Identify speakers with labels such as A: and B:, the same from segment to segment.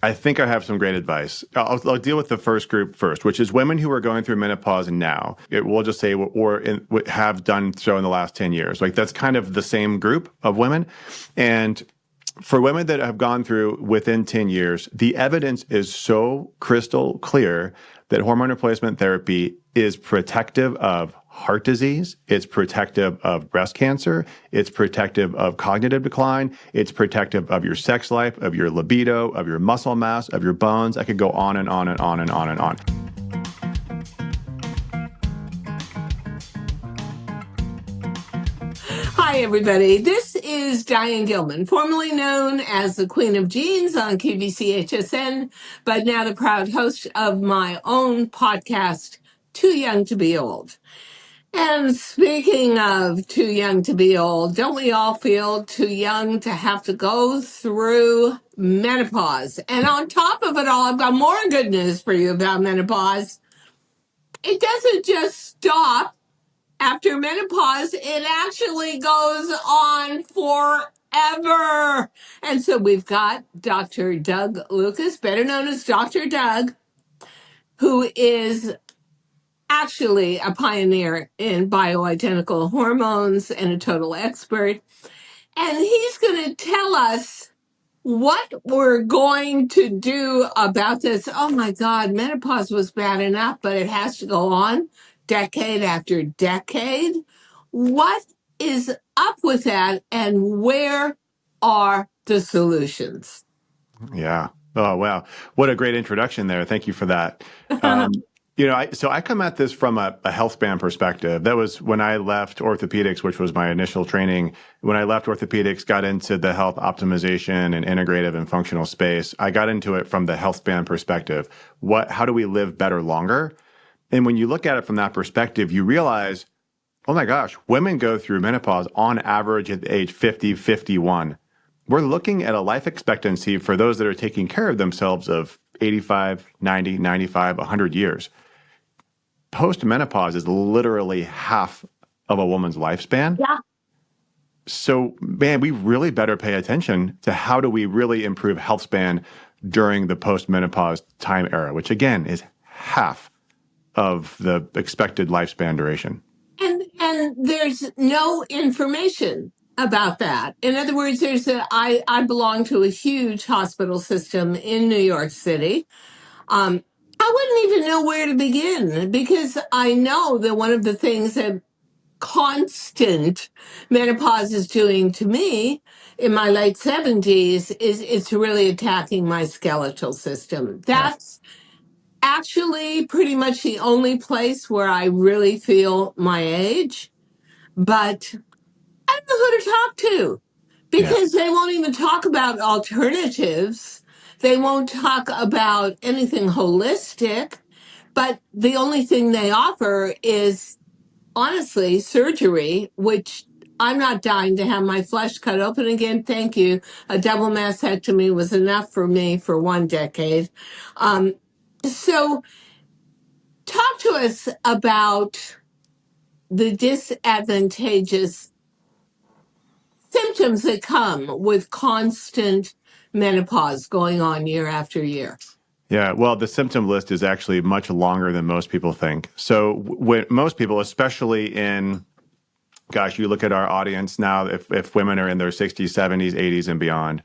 A: I think I have some great advice. I'll deal with the first group first, which is women who are going through menopause now. We'll just say, have done so in the last 10 years. Like that's kind of the same group of women. And for women that have gone through within 10 years, the evidence is so crystal clear that hormone replacement therapy is protective of heart disease, it's protective of breast cancer, it's protective of cognitive decline, it's protective of your sex life, of your libido, of your muscle mass, of your bones. I could go on and on and on and on and on.
B: Hi, everybody. This is Diane Gilman, formerly known as the Queen of Genes on QVC-HSN, but now the proud host of my own podcast, Too Young to Be Old. And speaking of too young to be old, don't we all feel too young to have to go through menopause? And on top of it all, I've got more good news for you about menopause. It doesn't just stop after menopause, it actually goes on forever. And so we've got Dr. Doug Lucas, better known as Dr. Doug, who is actually a pioneer in bioidentical hormones and a total expert. And he's going to tell us what we're going to do about this. Oh my God, menopause was bad enough, but it has to go on decade after decade. What is up with that, and where are the solutions?
A: Yeah. Oh, wow. What a great introduction there. Thank you for that. I come at this from a health span perspective. That was when I left orthopedics, which was my initial training. When I left orthopedics, got into the health optimization and integrative and functional space. I got into it from the health span perspective. How do we live better longer? And when you look at it from that perspective, you realize, oh my gosh, women go through menopause on average at age 50, 51. We're looking at a life expectancy for those that are taking care of themselves of 85, 90, 95, 100 years. Post-menopause is literally half of a woman's lifespan.
B: Yeah.
A: So, man, we really better pay attention to how do we really improve health span during the post-menopause time era, which again is half of the expected lifespan duration.
B: And there's no information about that. In other words, I belong to a huge hospital system in New York City. I wouldn't even know where to begin, because I know that one of the things that constant menopause is doing to me in my late 70s is it's really attacking my skeletal system. That's actually pretty much the only place where I really feel my age. But I don't know who to talk to, because they won't even talk about alternatives. They won't talk about anything holistic. But the only thing they offer is, honestly, surgery, which I'm not dying to have my flesh cut open again. Thank you. A double mastectomy was enough for me for 1 decade. So talk to us about the disadvantageous symptoms that come with constant menopause going on year after year.
A: Yeah, well, the symptom list is actually much longer than most people think. So when most people, especially you look at our audience now, if women are in their 60s, 70s, 80s, and beyond,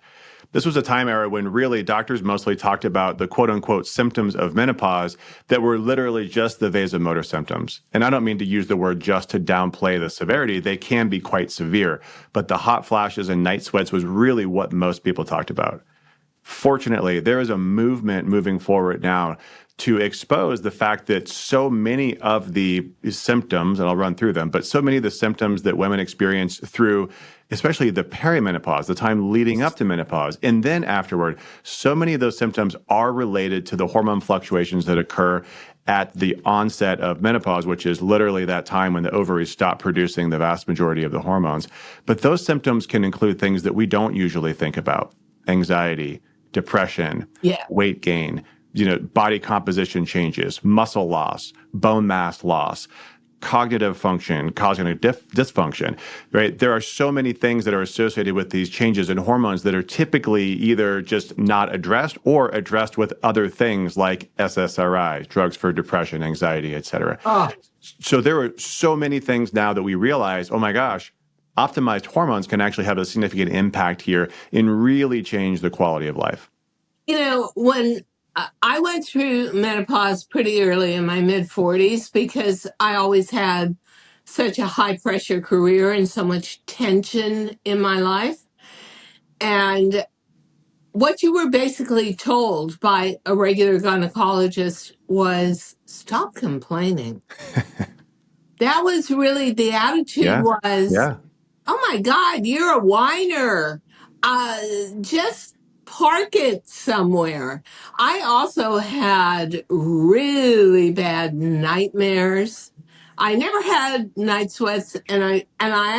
A: this was a time era when really doctors mostly talked about the quote unquote symptoms of menopause that were literally just the vasomotor symptoms. And I don't mean to use the word just to downplay the severity. They can be quite severe, but the hot flashes and night sweats was really what most people talked about. Fortunately, there is a movement moving forward now to expose the fact that so many of the symptoms, and I'll run through them, but so many of the symptoms that women experience through, especially the perimenopause, the time leading up to menopause, and then afterward, so many of those symptoms are related to the hormone fluctuations that occur at the onset of menopause, which is literally that time when the ovaries stop producing the vast majority of the hormones. But those symptoms can include things that we don't usually think about: anxiety, depression, weight gain, body composition changes, muscle loss, bone mass loss, cognitive function, cognitive dysfunction, right? There are so many things that are associated with these changes in hormones that are typically either just not addressed or addressed with other things like SSRIs, drugs for depression, anxiety, et cetera.
B: Oh,
A: So there are so many things now that we realize, oh my gosh, optimized hormones can actually have a significant impact here and really change the quality of life.
B: When I went through menopause pretty early in my mid 40s because I always had such a high pressure career and so much tension in my life. And what you were basically told by a regular gynecologist was stop complaining. That was really the attitude
A: Yeah.
B: was,
A: Yeah.
B: oh my God, you're a whiner. Just park it somewhere. I also had really bad nightmares. I never had night sweats, and I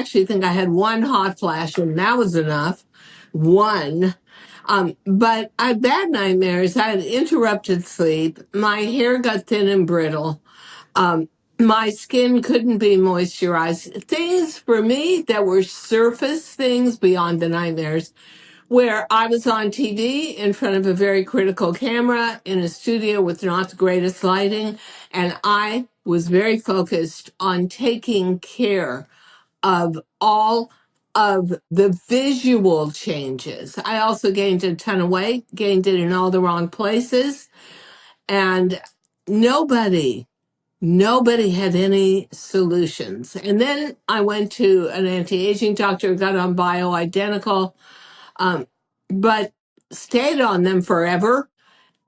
B: actually think I had one hot flash, and that was enough. One. But I had bad nightmares. I had interrupted sleep. My hair got thin and brittle. Um, my skin couldn't be moisturized. Things for me that were surface things beyond the nightmares, where I was on TV in front of a very critical camera in a studio with not the greatest lighting, and I was very focused on taking care of all of the visual changes. I also gained a ton of weight, gained it in all the wrong places, and nobody Nobody had any solutions. And then I went to an anti-aging doctor, got on bioidentical, um, but stayed on them forever.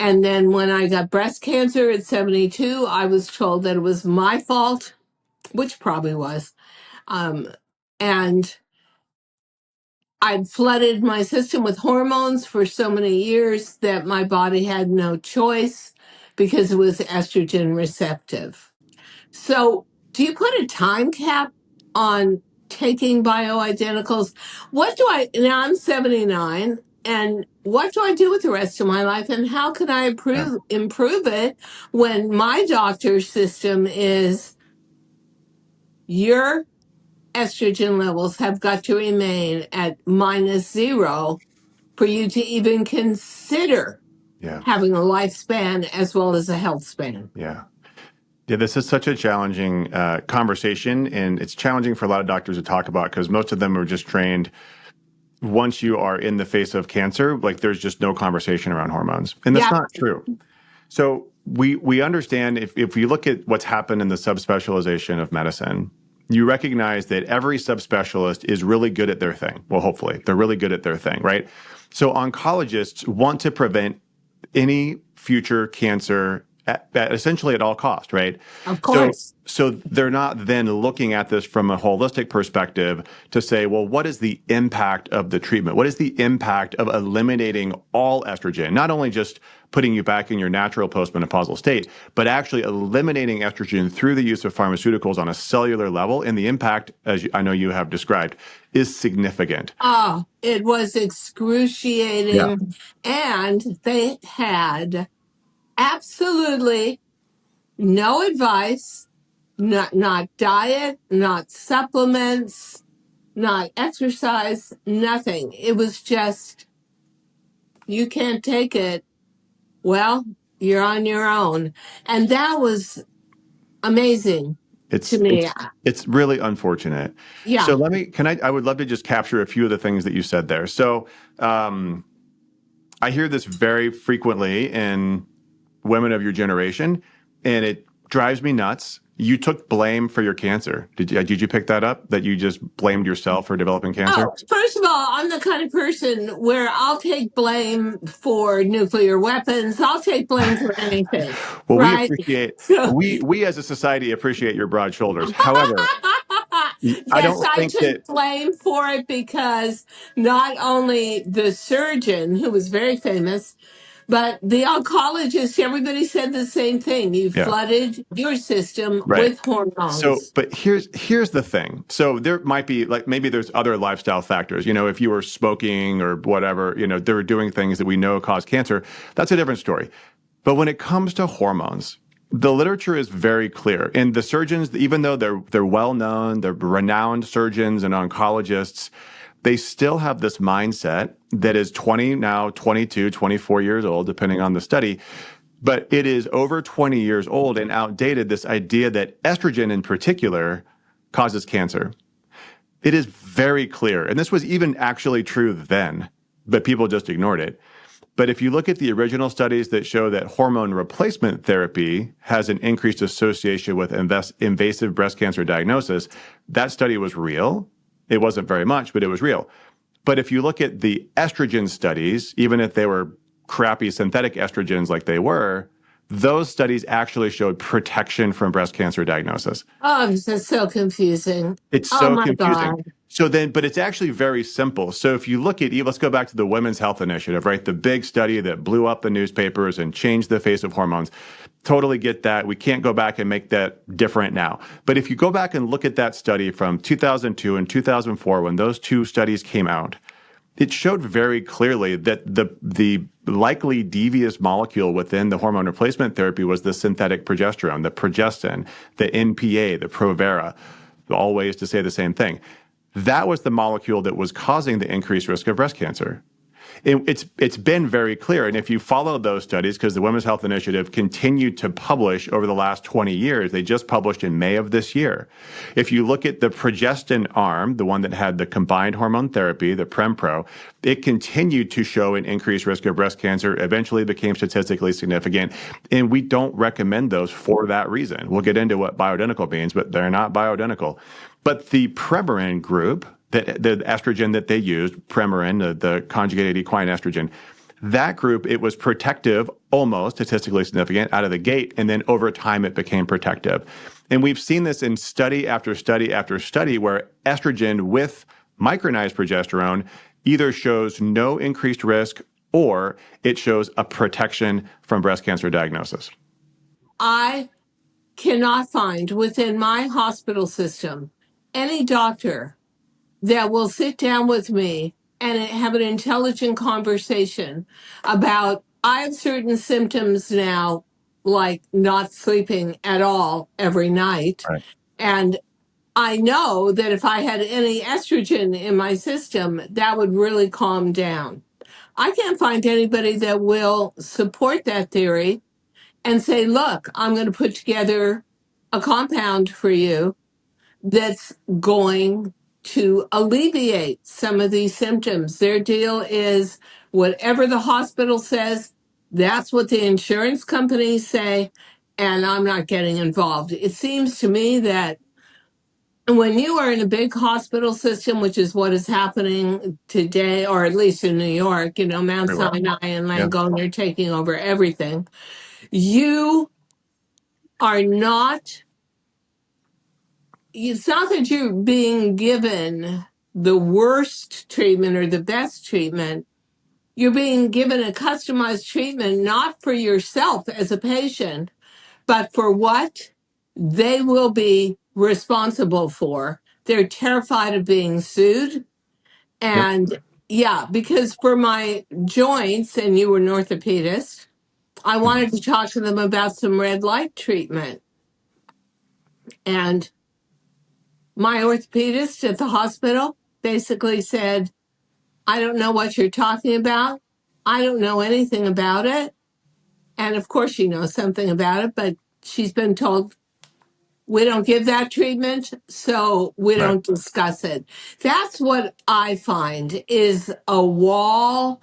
B: And then when I got breast cancer at 72, I was told that it was my fault, which probably was. And I'd flooded my system with hormones for so many years that my body had no choice because it was estrogen receptive. So, do you put a time cap on taking bioidenticals? Now I'm 79, and what do I do with the rest of my life? And how can I
A: Yeah.
B: improve it when my doctor's system is your estrogen levels have got to remain at -0 for you to even consider
A: Yeah.
B: having a lifespan as well as a health span?
A: Yeah. Yeah, this is such a challenging conversation, and it's challenging for a lot of doctors to talk about because most of them are just trained. Once you are in the face of cancer, like there's just no conversation around hormones, and that's
B: Yeah.
A: not true. So we understand if you look at what's happened in the subspecialization of medicine, you recognize that every subspecialist is really good at their thing. Well, hopefully, they're really good at their thing, right? So oncologists want to prevent any future cancer essentially at all cost, right?
B: Of course.
A: So they're not then looking at this from a holistic perspective to say, well, what is the impact of the treatment? What is the impact of eliminating all estrogen? Not only just putting you back in your natural postmenopausal state, but actually eliminating estrogen through the use of pharmaceuticals on a cellular level. And the impact, as I know you have described, is significant.
B: Oh, it was
A: Yeah.
B: excruciating. And they had absolutely no advice, not diet, not supplements, not exercise, nothing. It was just, you can't take it. Well, you're on your own. And that was amazing to
A: It's
B: me.
A: it's it's really unfortunate.
B: Yeah.
A: So I would love to just capture a few of the things that you said there. So I hear this very frequently in women of your generation, and it drives me nuts. You took blame for your cancer. Did you pick that up? That you just blamed yourself for developing cancer?
B: Oh, first of all, I'm the kind of person where I'll take blame for nuclear weapons. I'll take blame for anything,
A: Well,
B: right? So,
A: we as a society appreciate your broad shoulders. However, I
B: yes,
A: don't
B: I
A: think that
B: took blame for it because not only the surgeon, who was very famous, but the oncologist, everybody said the same thing. You
A: yeah,
B: flooded your system
A: right.
B: with
A: So,
B: hormones.
A: but here's the thing. So there might be like maybe there's other lifestyle factors. You know, if you were smoking or whatever, you know, they were doing things that we know cause cancer. That's a different story. But when it comes to hormones, The literature is very clear, and the surgeons, even though they're well known, they're renowned surgeons and oncologists, they still have this mindset that is 20 now, 22, 24 years old, depending on the study. But it is over 20 years old and outdated, this idea that estrogen in particular causes cancer. It is very clear, and this was even actually true then, but people just ignored it. But if you look at the original studies that show that hormone replacement therapy has an increased association with invasive breast cancer diagnosis, that study was real. It wasn't very much, but it was real. But if you look at the estrogen studies, even if they were crappy synthetic estrogens like they were, those studies actually showed protection from breast cancer diagnosis.
B: Oh, this is so confusing.
A: It's
B: Oh
A: so
B: my
A: confusing.
B: God.
A: So then, but it's actually very simple. So if you look at, let's go back to the Women's Health Initiative, right? The big study that blew up the newspapers and changed the face of hormones. Totally get that. We can't go back and make that different now. But if you go back and look at that study from 2002 and 2004, when those two studies came out, it showed very clearly that the likely devious molecule within the hormone replacement therapy was the synthetic progesterone, the progestin, the NPA, the Provera, all ways to say the same thing. That was the molecule that was causing the increased risk of breast cancer. It's been very clear. And if you follow those studies, because the Women's Health Initiative continued to publish over the last 20 years, they just published in May of this year. If you look at the progestin arm, the one that had the combined hormone therapy, the Prempro, it continued to show an increased risk of breast cancer, eventually became statistically significant. And we don't recommend those for that reason. We'll get into what bioidentical means, but they're not bioidentical. But the Premarin group, the estrogen that they used, Premarin, the conjugated equine estrogen, that group, it was protective, almost statistically significant out of the gate, and then over time it became protective. And we've seen this in study after study after study where estrogen with micronized progesterone either shows no increased risk or it shows a protection from breast cancer diagnosis.
B: I cannot find within my hospital system any doctor that will sit down with me and have an intelligent conversation about I have certain symptoms now, like not sleeping at all every night.
A: Right.
B: And I know that if I had any estrogen in my system, that would really calm down. I can't find anybody that will support that theory and say, look, I'm going to put together a compound for you that's going to alleviate some of these symptoms. Their deal is whatever the hospital says, that's what the insurance companies say, and I'm not getting involved. It seems to me that when you are in a big hospital system, which is what is happening today, or at least in New York, Mount
A: Everywhere.
B: Sinai and
A: Yeah.
B: Langone are taking over everything. You are not it's not that you're being given the worst treatment or the best treatment. You're being given a customized treatment, not for yourself as a patient, but for what they will be responsible for. They're terrified of being sued.
A: Yep.
B: And yeah, because for my joints, and you were an orthopedist, I wanted to talk to them about some red light treatment. And my orthopedist at the hospital basically said, I don't know what you're talking about. I don't know anything about it. And of course, she knows something about it, but she's been told, we don't give that treatment, so we
A: Right.
B: don't discuss it. That's what I find is a wall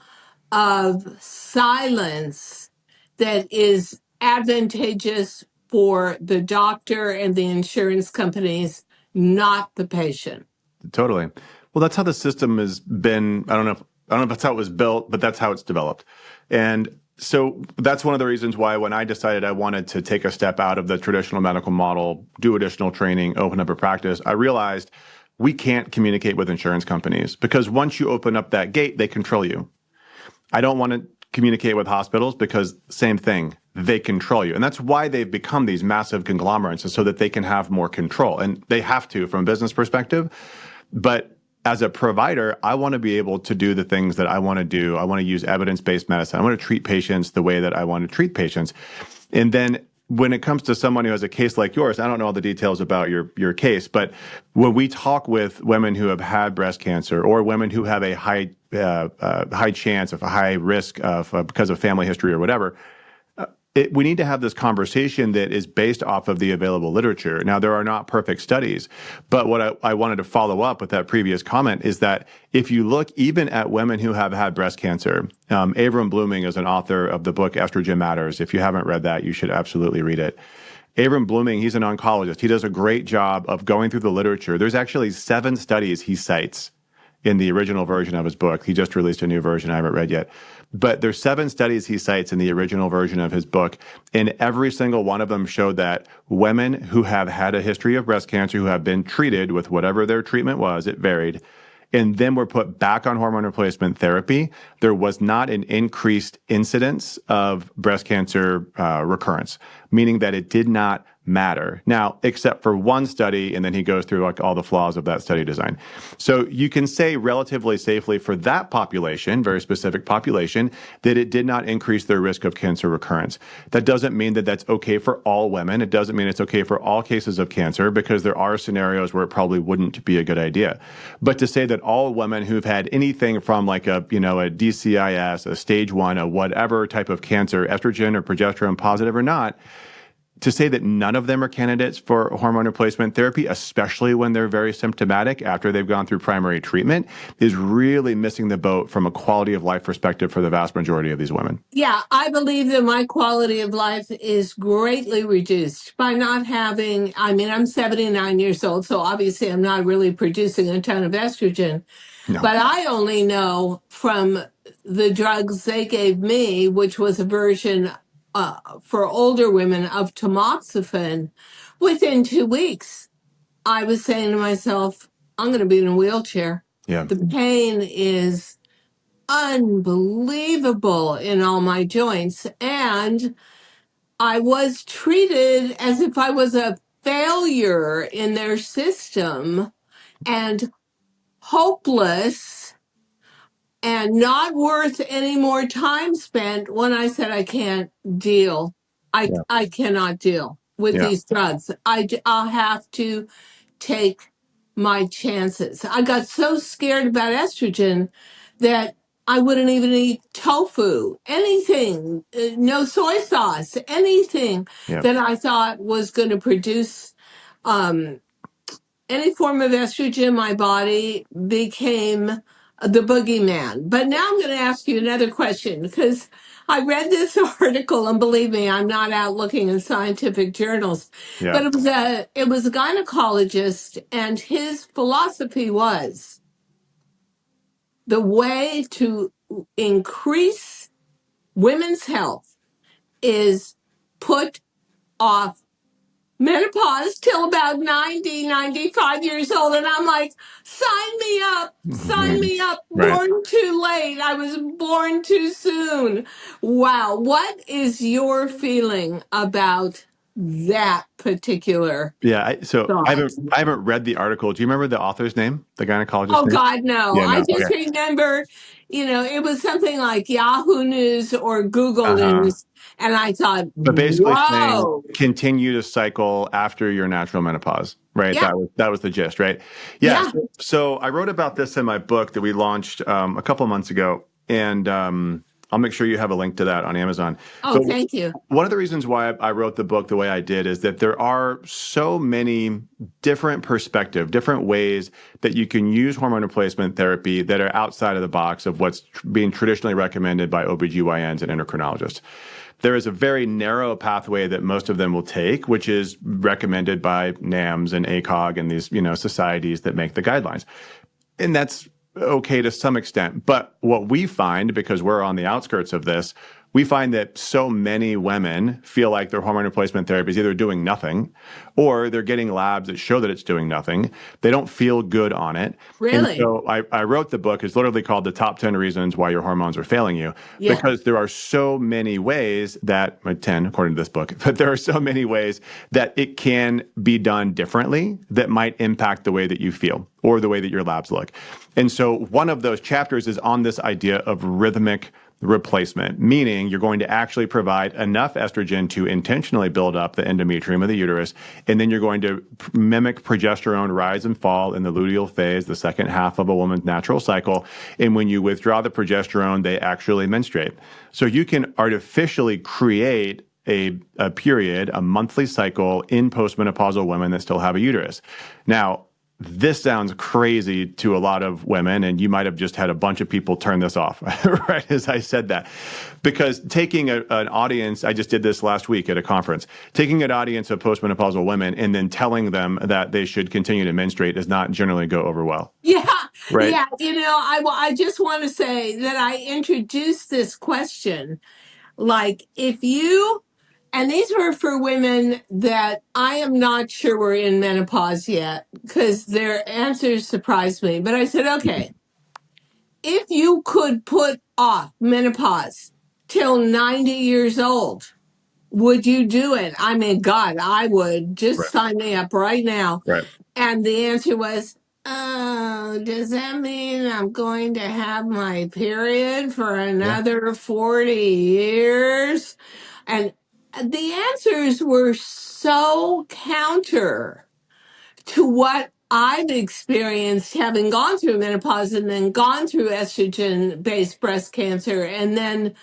B: of silence that is advantageous for the doctor and the insurance companies, not the patient.
A: Totally. Well, that's how the system has been. I don't know if that's how it was built, but that's how it's developed. And so that's one of the reasons why when I decided I wanted to take a step out of the traditional medical model, do additional training, open up a practice, I realized we can't communicate with insurance companies because once you open up that gate, they control you. I don't want to communicate with hospitals because same thing, they control you. And that's why they've become these massive conglomerates, so that they can have more control. And they have to from a business perspective. But as a provider, I want to be able to do the things that I want to do. I want to use evidence-based medicine. I want to treat patients the way that I want to treat patients. And then when it comes to someone who has a case like yours, I don't know all the details about your case, but when we talk with women who have had breast cancer or women who have a high chance of a high risk of because of family history or whatever, we need to have this conversation that is based off of the available literature. Now, there are not perfect studies, but what I wanted to follow up with that previous comment is that if you look even at women who have had breast cancer, Avram Blooming is an author of the book Estrogen Matters. If you haven't read that, you should absolutely read it. Avram Blooming, he's an oncologist. He does a great job of going through the literature. There's actually 7 studies he cites in the original version of his book. He just released a new version I haven't read yet. But there's 7 studies he cites in the original version of his book, and every single one of them showed that women who have had a history of breast cancer, who have been treated with whatever their treatment was, it varied, and then were put back on hormone replacement therapy, there was not an increased incidence of breast cancer recurrence, meaning that it did not matter. Now, except for one study, and then he goes through like all the flaws of that study design. So you can say relatively safely for that population, very specific population, that it did not increase their risk of cancer recurrence. That doesn't mean that that's okay for all women. It doesn't mean it's okay for all cases of cancer, because there are scenarios where it probably wouldn't be a good idea. But to say that all women who've had anything from like a DCIS, a stage 1, a whatever type of cancer, estrogen or progesterone positive or not, to say that none of them are candidates for hormone replacement therapy, especially when they're very symptomatic after they've gone through primary treatment, is really missing the boat from a quality of life perspective for the vast majority of these women.
B: Yeah, I believe that my quality of life is greatly reduced by not having, I'm 79 years old, so obviously I'm not really producing a ton of estrogen.
A: No.
B: But I only know from the drugs they gave me, which was a version for older women of tamoxifen, within 2 weeks, I was saying to myself, I'm going to be in a wheelchair.
A: Yeah.
B: The pain is unbelievable in all my joints. And I was treated as if I was a failure in their system and hopeless and not worth any more time spent when I said I can't deal.
A: Yeah.
B: I cannot deal with
A: Yeah.
B: these drugs. I'll have to take my chances. I got so scared about estrogen that I wouldn't even eat tofu, anything, no soy sauce, anything
A: Yeah.
B: that I thought was going to produce any form of estrogen in my body became the boogeyman. But now I'm going to ask you another question, because I read this article, and believe me, I'm not out looking in scientific journals.
A: Yeah.
B: But it was a gynecologist, and his philosophy was the way to increase women's health is put off menopause till about 90, 95 years old. And I'm like, sign me up, sign me up.
A: Right.
B: Born too late. I was born too soon. Wow. What is your feeling about that particular
A: Yeah. So
B: thought?
A: I haven't read the article. Do you remember the author's name, the gynecologist
B: Oh,
A: name?
B: God, no.
A: Yeah, no.
B: I just
A: Okay.
B: remember, it was something like Yahoo News or Google News. And I thought,
A: But basically saying
B: whoa.
A: continue to cycle after your natural menopause, right?
B: Yeah.
A: That was the gist, right?
B: Yeah.
A: So I wrote about this in my book that we launched a couple of months ago, and I'll make sure you have a link to that on Amazon.
B: Oh,
A: But
B: thank you.
A: one of the reasons why I wrote the book the way I did is that there are so many different perspectives, different ways that you can use hormone replacement therapy that are outside of the box of what's being traditionally recommended by OBGYNs and endocrinologists. There is a very narrow pathway that most of them will take, which is recommended by NAMS and ACOG and these, societies that make the guidelines. And that's okay to some extent. But what we find, because we're on the outskirts of this, we find that so many women feel like their hormone replacement therapy is either doing nothing or they're getting labs that show that it's doing nothing. They don't feel good on it.
B: Really?
A: And so I wrote the book. It's literally called The Top 10 Reasons Why Your Hormones Are Failing You.
B: Yeah.
A: Because there are so many ways that, 10 according to this book, but there are so many ways that it can be done differently that might impact the way that you feel or the way that your labs look. And so one of those chapters is on this idea of rhythmic replacement, meaning you're going to actually provide enough estrogen to intentionally build up the endometrium of the uterus, and then you're going to mimic progesterone rise and fall in the luteal phase, the second half of a woman's natural cycle. And when you withdraw the progesterone, they actually menstruate. So you can artificially create a period, a monthly cycle in postmenopausal women that still have a uterus. Now, this sounds crazy to a lot of women, and you might have just had a bunch of people turn this off, right, as I said that. Because taking an audience, I just did this last week at a conference, taking an audience of postmenopausal women and then telling them that they should continue to menstruate does not generally go over well.
B: Yeah,
A: right?
B: yeah. I just want to say that I introduced this question like if you, and these were for women that I am not sure were in menopause yet because their answers surprised me. But I said, okay, if you could put off menopause till 90 years old, would you do it? I mean, God, I would. Just sign me up right now.
A: Right.
B: And the answer was, oh, does that mean I'm going to have my period for another 40 years? And the answers were so counter to what I've experienced having gone through menopause and then gone through estrogen based breast cancer and then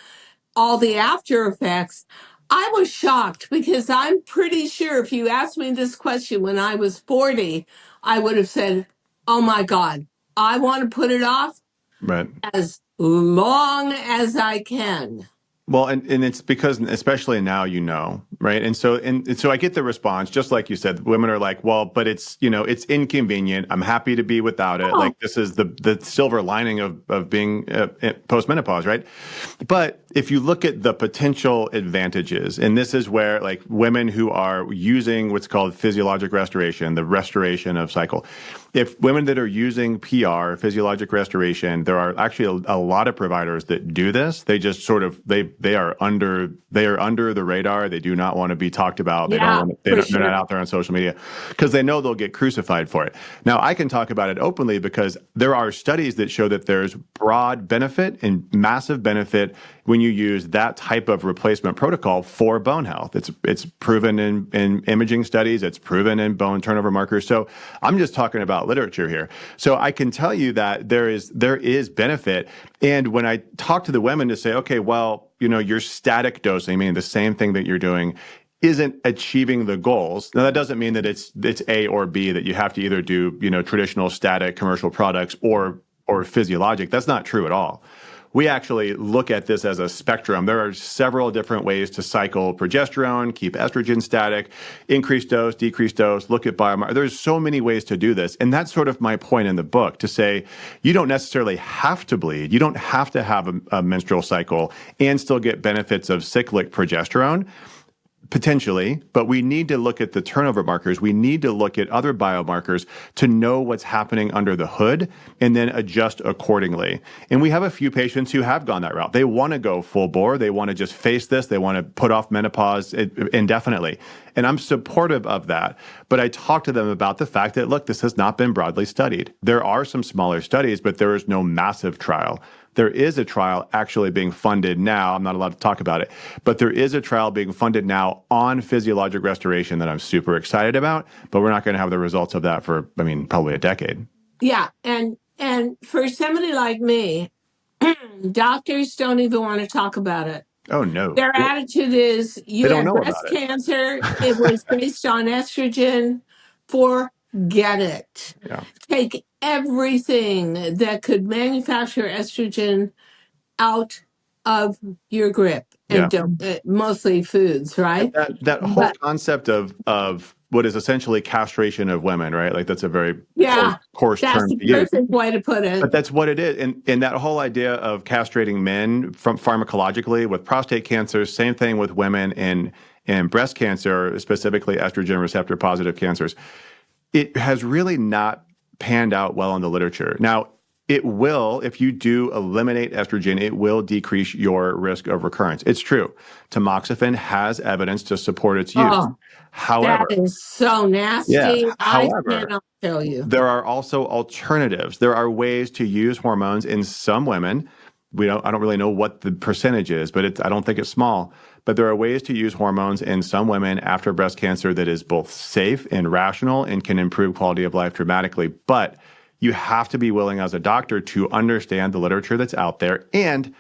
B: all the after effects. I was shocked because I'm pretty sure if you asked me this question when I was 40, I would have said, oh my God, I want to put it off
A: Right.
B: as long as I can.
A: Well, and it's because, especially now, right? And so I get the response, just like you said, women are like, well, but it's, it's inconvenient. I'm happy to be without it.
B: Oh.
A: Like this is the silver lining of being postmenopause, right? But if you look at the potential advantages, and this is where like women who are using what's called physiologic restoration, the restoration of cycle, if women that are using PR, physiologic restoration, there are actually a lot of providers that do this. They just sort of, they are under the radar. They do not want to be talked about. They're not out there on social media because they know they'll get crucified for it. Now, I can talk about it openly because there are studies that show that there's broad benefit and massive benefit when you use that type of replacement protocol for bone health. It's proven in imaging studies. It's proven in bone turnover markers. So I'm just talking about literature here. So I can tell you that there is benefit. And when I talk to the women to say, okay, well, your static dosing, meaning the same thing that you're doing, isn't achieving the goals. Now, that doesn't mean that it's A or B, that you have to either do, traditional static commercial products or physiologic. That's not true at all. We actually look at this as a spectrum. There are several different ways to cycle progesterone, keep estrogen static, increase dose, decrease dose, look at biomarkers. There's so many ways to do this. And that's sort of my point in the book, to say you don't necessarily have to bleed. You don't have to have a menstrual cycle and still get benefits of cyclic progesterone. Potentially, but we need to look at the turnover markers. We need to look at other biomarkers to know what's happening under the hood and then adjust accordingly. And we have a few patients who have gone that route. They want to go full bore. They want to just face this. They want to put off menopause indefinitely. And I'm supportive of that. But I talk to them about the fact that, look, this has not been broadly studied. There are some smaller studies, but there is no massive trial. There is a trial actually being funded now. I'm not allowed to talk about it, but there is a trial being funded now on physiologic restoration that I'm super excited about, but we're not going to have the results of that for, probably a decade.
B: Yeah. And for somebody like me, doctors don't even want to talk about it.
A: Oh, no.
B: Their attitude is, you
A: don't
B: had
A: know
B: breast
A: about it.
B: cancer. It was based on estrogen. Forget it.
A: Yeah.
B: Take everything that could manufacture estrogen out of your grip, and don't, mostly foods, right?
A: That whole concept of what is essentially castration of women, right? Like that's a very coarse term to use.
B: That's the perfect way to put it.
A: But that's what it is. And that whole idea of castrating men from pharmacologically with prostate cancer, same thing with women in breast cancer, specifically estrogen receptor positive cancers. It has really not panned out well in the literature. Now, it will, if you do eliminate estrogen, it will decrease your risk of recurrence. It's true. Tamoxifen has evidence to support its use. However,
B: that is so nasty.
A: Yeah, however,
B: I cannot tell you.
A: There are also alternatives. There are ways to use hormones in some women I don't really know what the percentage is, but I don't think it's small. But there are ways to use hormones in some women after breast cancer that is both safe and rational and can improve quality of life dramatically. But you have to be willing as a doctor to understand the literature that's out there, and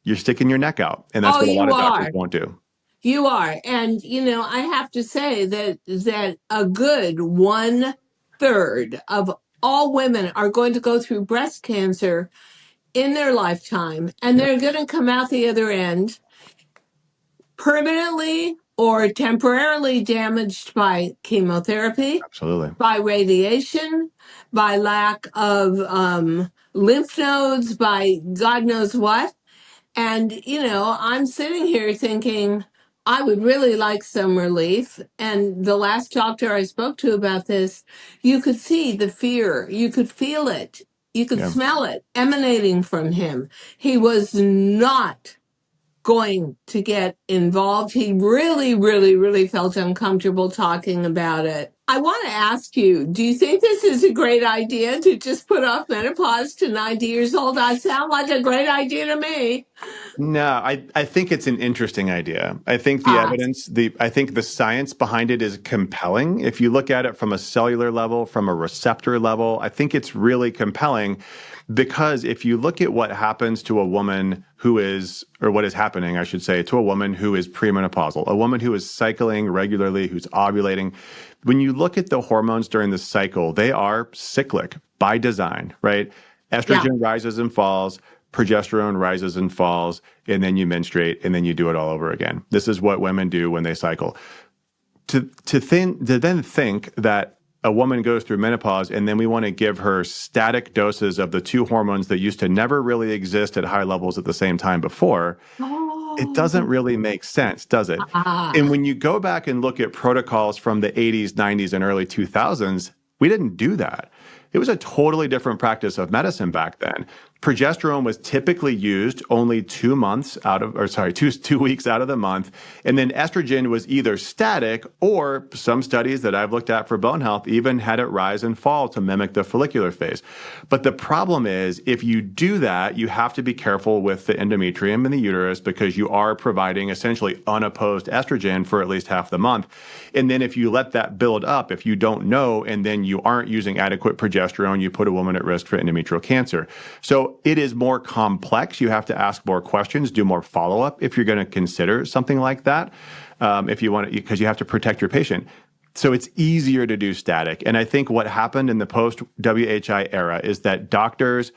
A: you're sticking your neck out. And that's
B: Oh,
A: what a lot
B: you
A: of doctors
B: are.
A: won't do.
B: You are. And, I have to say that a good 1/3 of all women are going to go through breast cancer in their lifetime, and
A: Yep,
B: they're going to come out the other end permanently or temporarily damaged by chemotherapy,
A: absolutely.
B: by radiation, by lack of lymph nodes, by God knows what. And, I'm sitting here thinking, I would really like some relief. And the last doctor I spoke to about this, you could see the fear, you could feel it, you could
A: Yeah.
B: smell it emanating from him. He was not going to get involved. He really, really, really felt uncomfortable talking about it. I want to ask you, do you think this is a great idea to just put off menopause to 90 years old? I sound like a great idea to me.
A: No, I think it's an interesting idea. I think the
B: Ah,
A: evidence, I think the science behind it is compelling. If you look at it from a cellular level, from a receptor level, I think it's really compelling because if you look at what happens to a woman who is, or what is happening, I should say, to a woman who is premenopausal, a woman who is cycling regularly, who's ovulating, when you look at the hormones during the cycle, they are cyclic by design, right?
B: yeah.
A: Estrogen rises and falls, progesterone rises and falls, and then you menstruate, and then you do it all over again. This is what women do when they cycle. To then think that a woman goes through menopause and then we want to give her static doses of the two hormones that used to never really exist at high levels at the same time before, it doesn't
B: Oh,
A: really make sense, does it? And
B: ah.
A: when you go back and look at protocols from the 80s, 90s, and early 2000s, we didn't do that. It was a totally different practice of medicine back then. Progesterone was typically used only 2 months out of, or sorry, two weeks out of the month. And then estrogen was either static or some studies that I've looked at for bone health even had it rise and fall to mimic the follicular phase. But the problem is if you do that, you have to be careful with the endometrium and the uterus because you are providing essentially unopposed estrogen for at least half the month. And then if you let that build up, if you don't know, and then you aren't using adequate progesterone, you put a woman at risk for endometrial cancer. So it is more complex. You have to ask more questions, do more follow-up if you're going to consider something like that. If you want to, because you have to protect your patient. So it's easier to do static. And I think what happened in the post-WHI era is that doctors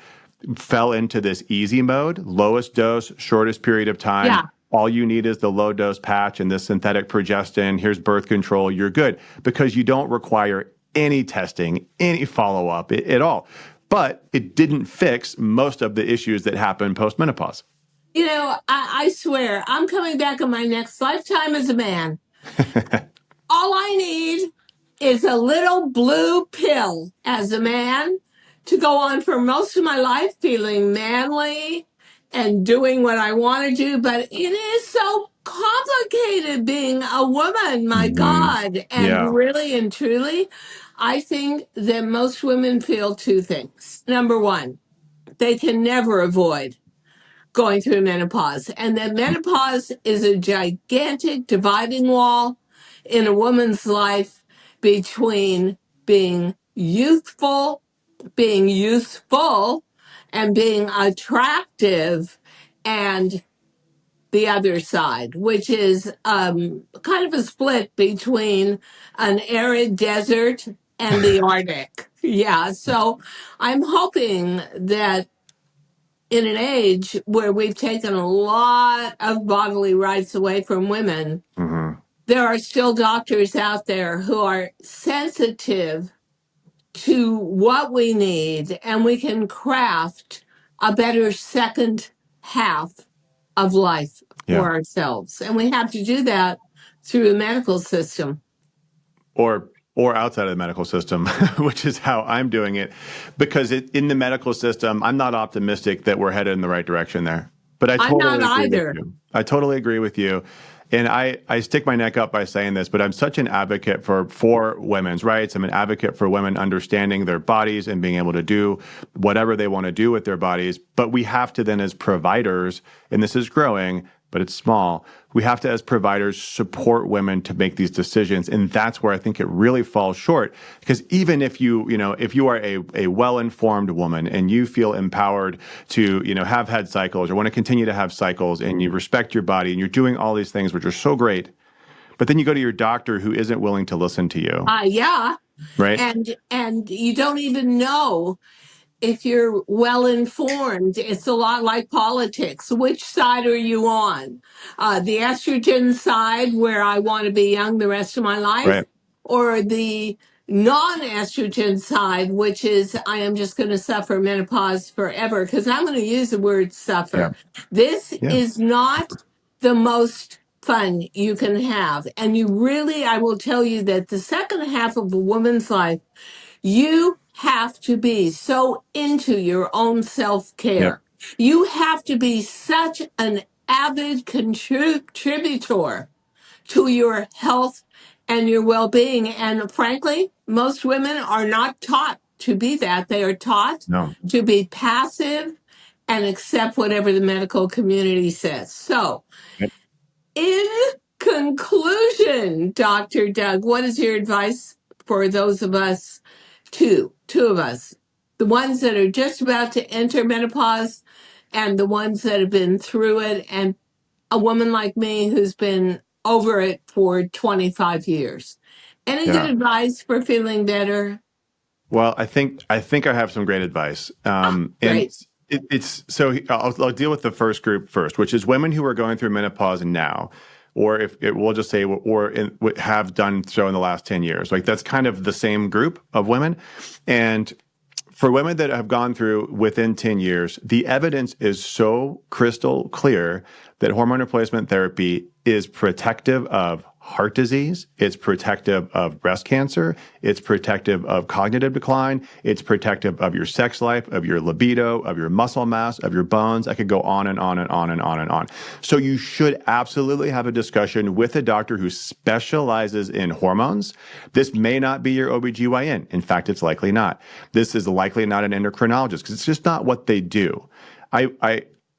A: fell into this easy mode, lowest dose, shortest period of time.
B: Yeah.
A: All you need is the low dose patch and this synthetic progestin. Here's birth control. You're good because you don't require any testing, any follow up at all. But it didn't fix most of the issues that happen post menopause.
B: I swear, I'm coming back in my next lifetime as a man. All I need is a little blue pill as a man to go on for most of my life feeling manly and doing what I want to do. But it is so complicated being a woman, my
A: Hmm.
B: God. And
A: Yeah.
B: really and truly, I think that most women feel two things. Number one, they can never avoid going through menopause. And that menopause is a gigantic dividing wall in a woman's life between being youthful, being useful, and being attractive, and the other side, which is kind of a split between an arid desert and the Arctic. Yeah. So I'm hoping that in an age where we've taken a lot of bodily rights away from women,
A: Hmm.
B: there are still doctors out there who are sensitive to what we need, and we can craft a better second half of life
A: Yeah.
B: for ourselves. And we have to do that through the medical system.
A: Or outside of the medical system, which is how I'm doing it, because in the medical system, I'm not optimistic that we're headed in the right direction there. But I
B: I'm not
A: totally agree with
B: either.
A: you. I totally agree with you. And I stick my neck up by saying this, but I'm such an advocate for women's rights. I'm an advocate for women understanding their bodies and being able to do whatever they want to do with their bodies. But we have to then, as providers, and this is growing, but it's small, we have to, as providers, support women to make these decisions. And that's where I think it really falls short. Because even if if you are a well-informed woman and you feel empowered to, have had cycles or want to continue to have cycles and you respect your body and you're doing all these things, which are so great, but then you go to your doctor who isn't willing to listen to you.
B: Yeah.
A: Right?
B: And you don't even know if you're well informed. It's a lot like politics. Which side are you on? The estrogen side, where I want to be young the rest of my life,
A: Right.
B: or the non-estrogen side, which is I am just going to suffer menopause forever? Because I'm going to use the word
A: Yeah.
B: suffer. This
A: Yeah.
B: is not the most fun you can have. And I will tell you that the second half of a woman's life, you have to be so into your own self
A: Yeah.
B: care. You have to be such an avid contributor to your health and your well being. And frankly, most women are not taught to be that. They are taught
A: No.
B: to be passive and accept whatever the medical community says. So,
A: Yep.
B: in conclusion, Dr. Doug, what is your advice for those of us, two of us, the ones that are just about to enter menopause and the ones that have been through it, and a woman like me who's been over it for 25 years? Any good
A: Yeah.
B: advice for feeling better?
A: Well, I think I have some great advice. And
B: Great.
A: it's so I'll deal with the first group first, which is women who are going through menopause now, or if it, we'll just say, have done so in the last 10 years. Like that's kind of the same group of women. And for women that have gone through within 10 years, the evidence is so crystal clear that hormone replacement therapy is protective of heart disease, it's protective of breast cancer, it's protective of cognitive decline, it's protective of your sex life, of your libido, of your muscle mass, of your bones. I could go on and on and on and on and on. So you should absolutely have a discussion with a doctor who specializes in hormones. This may not be your OBGYN. In fact, it's likely not. This is likely not an endocrinologist because it's just not what they do.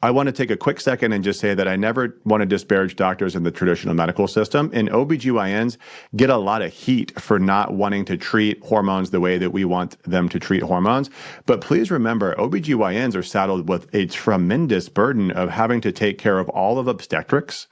A: I want to take a quick second and just say that I never want to disparage doctors in the traditional medical system. And OBGYNs get a lot of heat for not wanting to treat hormones the way that we want them to treat hormones. But please remember, OBGYNs are saddled with a tremendous burden of having to take care of all of obstetrics,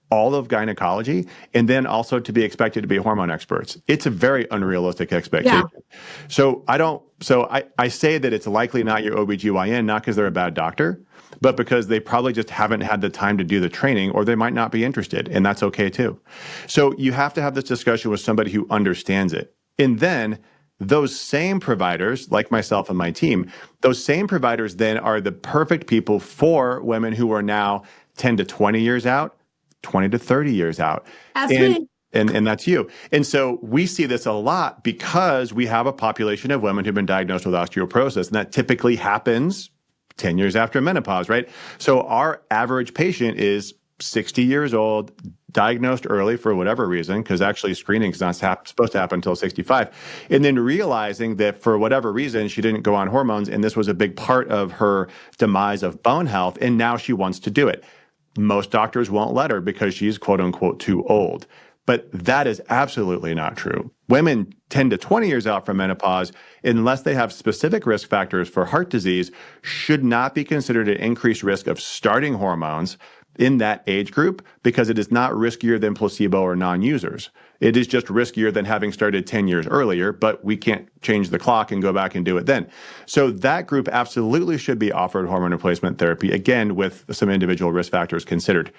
A: all of gynecology, and then also to be expected to be hormone experts. It's a very unrealistic expectation.
B: Yeah.
A: So I say that it's likely not your OBGYN, not because they're a bad doctor, but because they probably just haven't had the time to do the training, or they might not be interested, and that's okay too. So you have to have this discussion with somebody who understands it. And then those same providers, like myself and my team, those same providers then are the perfect people for women who are now 10 to 20 years out, 20 to 30 years out.
B: That's me.
A: And that's you. And so we see this a lot because we have a population of women who've been diagnosed with osteoporosis, and that typically happens 10 years after menopause, right? So our average patient is 60 years old, diagnosed early for whatever reason, because actually screening is not supposed to happen until 65, and then realizing that for whatever reason, she didn't go on hormones, and this was a big part of her demise of bone health, and now she wants to do it. Most doctors won't let her because she's quote unquote too old. But that is absolutely not true. Women 10 to 20 years out from menopause, unless they have specific risk factors for heart disease, should not be considered an increased risk of starting hormones in that age group because it is not riskier than placebo or non-users. It is just riskier than having started 10 years earlier, but we can't change the clock and go back and do it then. So that group absolutely should be offered hormone replacement therapy, again, with some individual risk factors considered.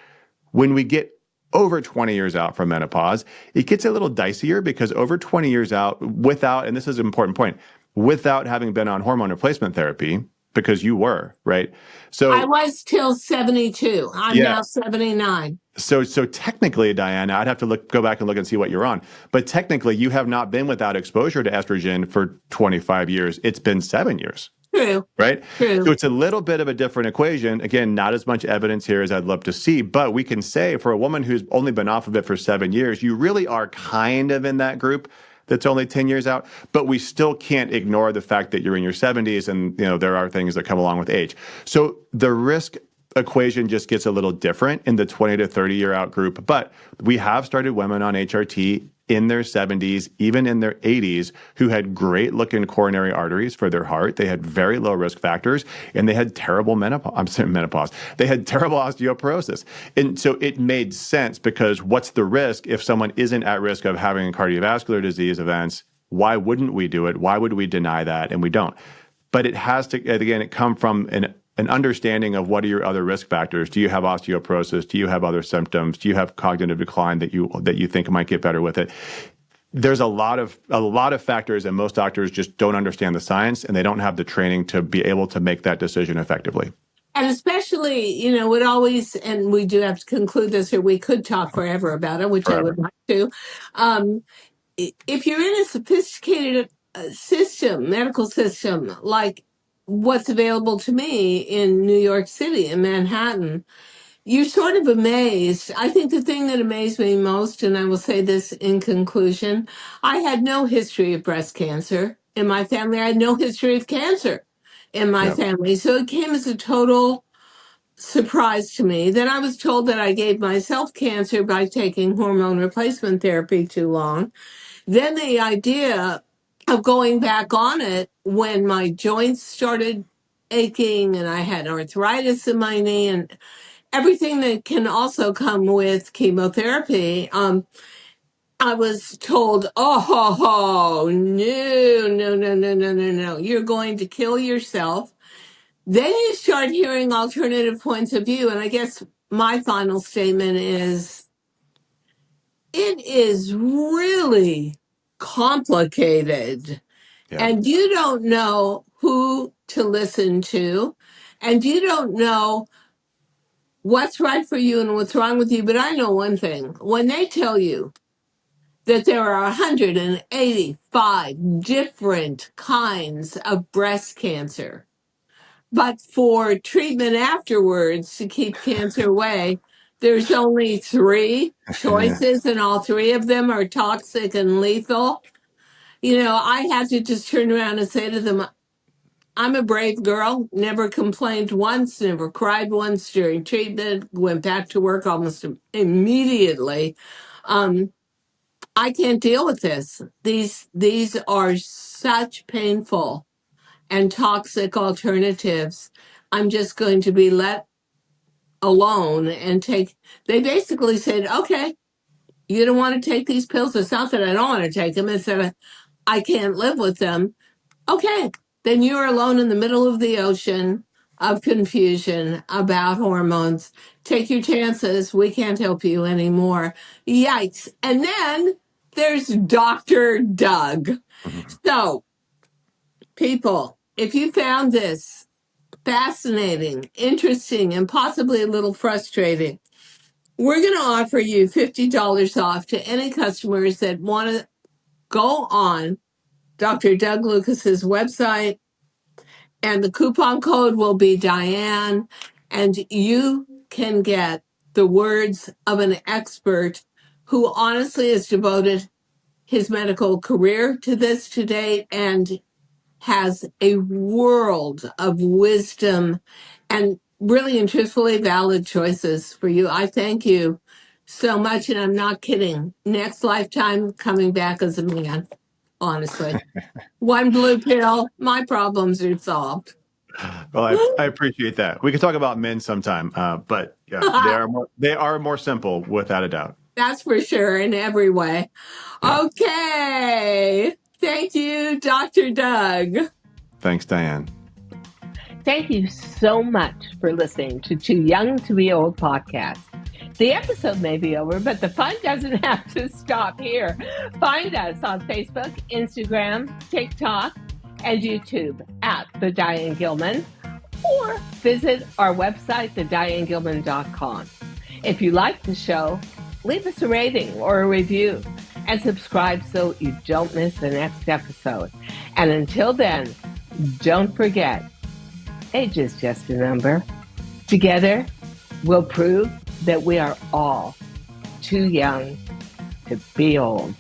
A: When we get over 20 years out from menopause, it gets a little dicier because over 20 years out without, and this is an important point, without having been on hormone replacement therapy, because you were, right? So
B: I was till 72. I'm
A: yeah.
B: now 79.
A: So technically, Diane, I'd have to go back and look and see what you're on. But technically, you have not been without exposure to estrogen for 25 years. It's been 7 years.
B: True.
A: Right?
B: True.
A: So it's a little bit of a different equation. Again, not as much evidence here as I'd love to see, but we can say for a woman who's only been off of it for 7 years, you really are kind of in that group that's only 10 years out, but we still can't ignore the fact that you're in your 70s and there are things that come along with age. So the risk equation just gets a little different in the 20 to 30 year out group, but we have started women on HRT in their 70s, even in their 80s, who had great looking coronary arteries for their heart. They had very low risk factors and they had terrible menopause. They had terrible osteoporosis. And so it made sense because what's the risk if someone isn't at risk of having cardiovascular disease events? Why wouldn't we do it? Why would we deny that? And we don't. But it has to, again, it come from an understanding of what are your other risk factors. Do you have osteoporosis? Do you have other symptoms? Do you have cognitive decline that you think might get better with it? There's a lot of factors, and most doctors just don't understand the science, and they don't have the training to be able to make that decision effectively.
B: And especially, it always, and we do have to conclude this, or we could talk forever about it, which I would like to. If you're in a sophisticated medical system, like what's available to me in New York City, in Manhattan, you're sort of amazed. I think the thing that amazed me most, and I will say this in conclusion, I had no history of breast cancer in my family. I had no history of cancer in my family. So it came as a total surprise to me. Then I was told that I gave myself cancer by taking hormone replacement therapy too long. Then the idea of going back on it when my joints started aching and I had arthritis in my knee and everything that can also come with chemotherapy. I was told, oh, no, you're going to kill yourself. Then you start hearing alternative points of view. And I guess my final statement is it is really complicated.
A: Yeah.
B: And you don't know who to listen to. And you don't know what's right for you and what's wrong with you. But I know one thing. When they tell you that there are 185 different kinds of breast cancer, but for treatment afterwards to keep cancer away, there's only 3 choices, and all 3 of them are toxic and lethal. I had to just turn around and say to them, I'm a brave girl, never complained once, never cried once during treatment, went back to work almost immediately. I can't deal with this. These are such painful and toxic alternatives. I'm just going to be let alone and they basically said, okay, you don't want to take these pills. It's not that I don't want to take them. It's that I can't live with them. Okay, then you're alone in the middle of the ocean of confusion about hormones. Take your chances. We can't help you anymore. Yikes. And then there's Dr. Doug. So, people, if you found this fascinating, interesting, and possibly a little frustrating, we're going to offer you $50 off to any customers that want to go on Dr. Doug Lucas's website, and the coupon code will be Diane, and you can get the words of an expert who honestly has devoted his medical career to this to date and has a world of wisdom and really and truthfully valid choices for you. I thank you so much, and I'm not kidding. Next lifetime, coming back as a man, honestly. One blue pill, my problems are solved.
A: Well, I appreciate that. We can talk about men sometime, but yeah, they are more simple without a doubt.
B: That's for sure in every way.
A: Yeah.
B: Okay. Thank you, Dr. Doug.
A: Thanks, Diane.
C: Thank you so much for listening to Too Young to Be Old podcast. The episode may be over, but the fun doesn't have to stop here. Find us on Facebook, Instagram, TikTok, and YouTube at The Diane Gilman, or visit our website, thedianegilman.com. If you like the show, leave us a rating or a review and subscribe so you don't miss the next episode. And until then, Don't forget, age is just a number. Together, we'll prove that we are all too young to be old.